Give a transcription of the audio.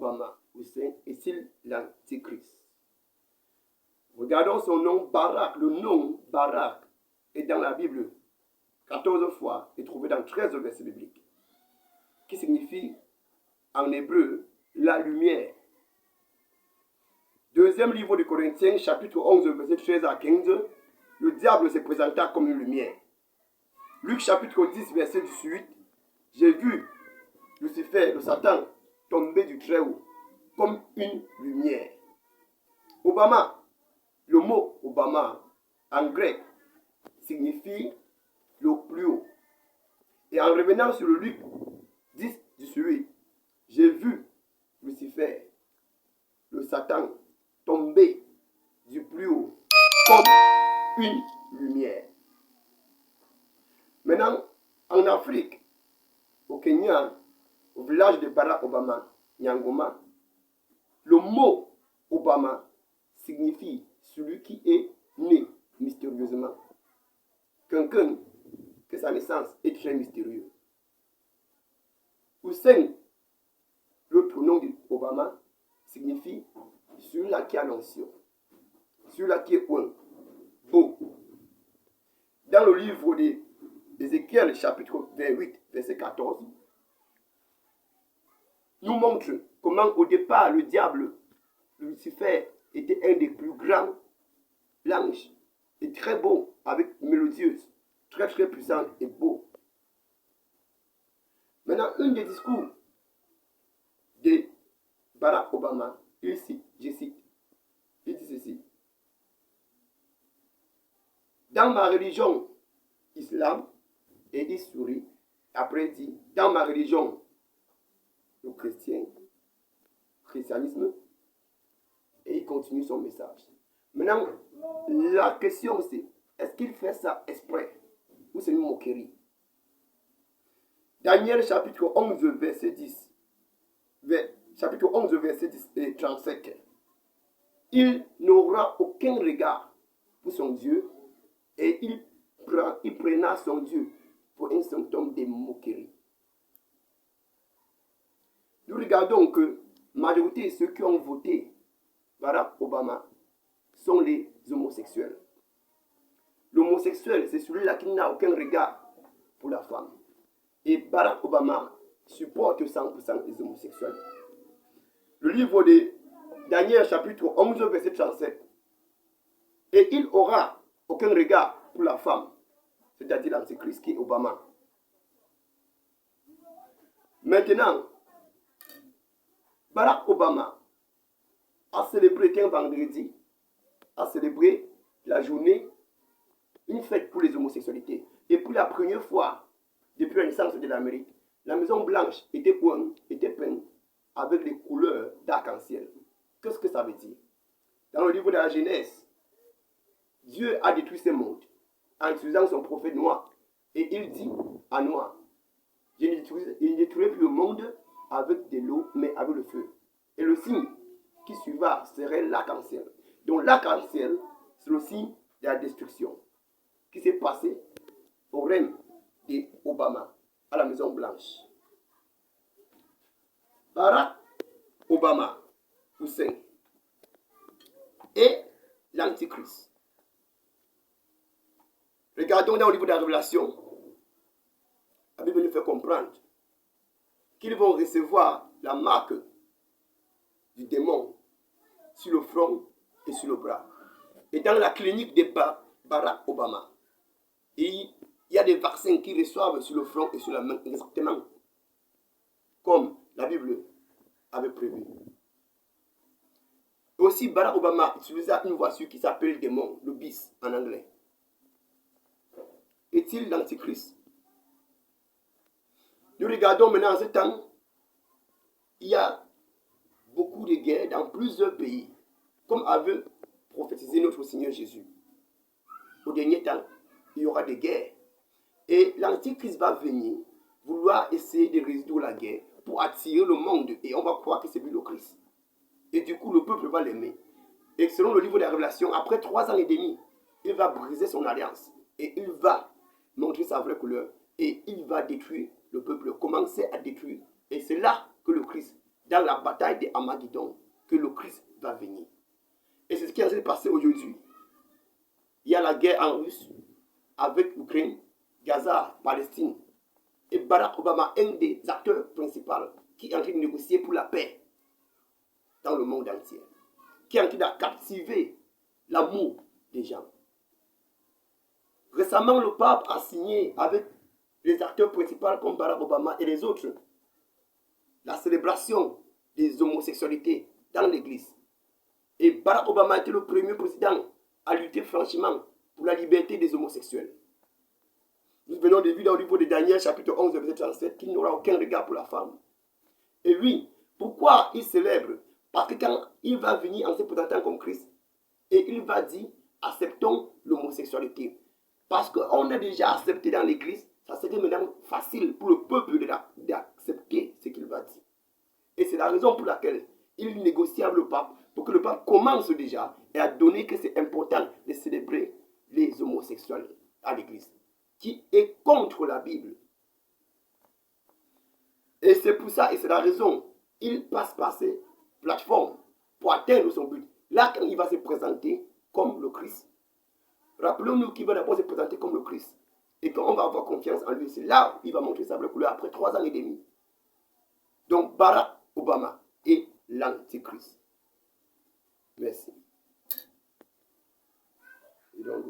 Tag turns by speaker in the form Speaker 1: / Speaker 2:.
Speaker 1: Obama est-il l'antichrist? Regardons son nom, Barack. Le nom Barack est dans la Bible 14 fois et trouvé dans 13 versets bibliques, qui signifie en hébreu la lumière. Deuxième livre de Corinthiens, chapitre 11, verset 13 à 15, le diable se présenta comme une lumière. Luc chapitre 10, verset 18, j'ai vu Lucifer, le Satan, tomber du Très-Haut comme une lumière. Obama, le mot Obama en grec signifie le plus haut. Et en revenant sur le Luc 10, 18, j'ai vu Lucifer, le Satan, tomber du plus haut comme une lumière. Maintenant, en Afrique, au Kenya, au village de Barack Obama, Nyangoma, le mot Obama signifie celui qui est né mystérieusement. Quelqu'un que sa naissance est très mystérieuse. Hussein, l'autre nom d'Obama, signifie celui-là qui a l'onction, celui-là qui est beau. Dans le livre d'Ézéchiel, chapitre 28, verset 14, nous montre comment au départ le diable, Lucifer, était un des plus grands anges et très beau, avec mélodieuse, très très puissante et beau. Maintenant, un des discours de Barack Obama, il cite, je cite, il dit ceci: dans ma religion, islam, et il sourit, après il dit, dans ma religion, le christianisme, et il continue son message. Maintenant, la question c'est, est-ce qu'il fait ça exprès ou c'est une moquerie? Daniel chapitre 11, verset 10. Chapitre 11, verset 10 et 37. Il n'aura aucun regard pour son Dieu et il prendra son Dieu pour un symptôme de moquerie. Nous regardons que la majorité de ceux qui ont voté Barack Obama sont les homosexuels. L'homosexuel, c'est celui-là qui n'a aucun regard pour la femme. Et Barack Obama supporte 100% des homosexuels. Le livre de Daniel, chapitre 11, verset 37. Et il aura aucun regard pour la femme, c'est-à-dire l'antichrist qui est Obama. Maintenant, Barack Obama a célébré un vendredi, a célébré la journée, une fête pour les homosexualités. Et pour la première fois depuis la naissance de l'Amérique, la Maison Blanche était peinte avec les couleurs d'arc-en-ciel. Qu'est-ce que ça veut dire? Dans le livre de la Genèse, Dieu a détruit ce monde en utilisant son prophète Noah. Et il dit à Noah, je ne détruirai plus le monde avec de l'eau, mais avec le feu. Et le signe qui suivra serait l'arc-en-ciel. Donc l'arc-en-ciel, c'est le signe de la destruction qui s'est passé au règne d'Obama à la Maison Blanche. Barack Obama, Hussein, et l'Antichrist. Regardons dans le livre de la Révélation, la Bible nous fait comprendre qu'ils vont recevoir la marque du démon sur le front et sur le bras. Et dans la clinique de Barack Obama, il y a des vaccins qui reçoivent sur le front et sur la main, exactement comme la Bible avait prévu. Aussi, Barack Obama utilisa une voiture qui s'appelle démon, le bis en anglais. Est-il l'antichrist? Nous regardons maintenant en ce temps, il y a beaucoup de guerres dans plusieurs pays, comme avait prophétisé notre Seigneur Jésus. Au dernier temps, il y aura des guerres. Et l'antichrist va venir vouloir essayer de résoudre la guerre pour attirer le monde. Et on va croire que c'est lui le Christ. Et du coup, le peuple va l'aimer. Et selon le livre de la Révélation, après 3 ans et demi, il va briser son alliance. Et il va montrer sa vraie couleur. Et il va détruire le peuple, commencer à détruire. Et c'est là que le Christ, dans la bataille des Armageddon que le Christ va venir. Et c'est ce qui est en train de passer aujourd'hui. Il y a la guerre en Russie avec l'Ukraine, Gaza, Palestine. Et Barack Obama, un des acteurs principaux qui est en train de négocier pour la paix dans le monde entier, qui est en train de captiver l'amour des gens. Récemment, le pape a signé avec les acteurs principaux comme Barack Obama et les autres la célébration des homosexualités dans l'église. Et Barack Obama était le premier président à lutter franchement pour la liberté des homosexuels. Nous venons de voir dans le livre de Daniel, chapitre 11, verset 37, qu'il n'aura aucun regard pour la femme. Et lui, pourquoi il célèbre? Parce que quand il va venir en se présentant comme Christ, et il va dire, acceptons l'homosexualité. Parce qu'on a déjà accepté dans l'église, ça serait maintenant facile pour le peuple d'accepter ce qu'il va dire. Et c'est la raison pour laquelle il négocie avec le pape, pour que le pape commence déjà et a donné que c'est important de célébrer les homosexuels à l'église, qui est contre la Bible. Et c'est pour ça, et c'est la raison, il passe par ces plateformes pour atteindre son but. Là, quand il va se présenter comme le Christ, rappelons-nous qu'il va d'abord se présenter comme le Christ. Et quand on va avoir confiance en lui, c'est là où il va montrer sa vraie couleur après 3 ans et demi. Donc, Barack Obama est l'antichrist. Merci. Et donc,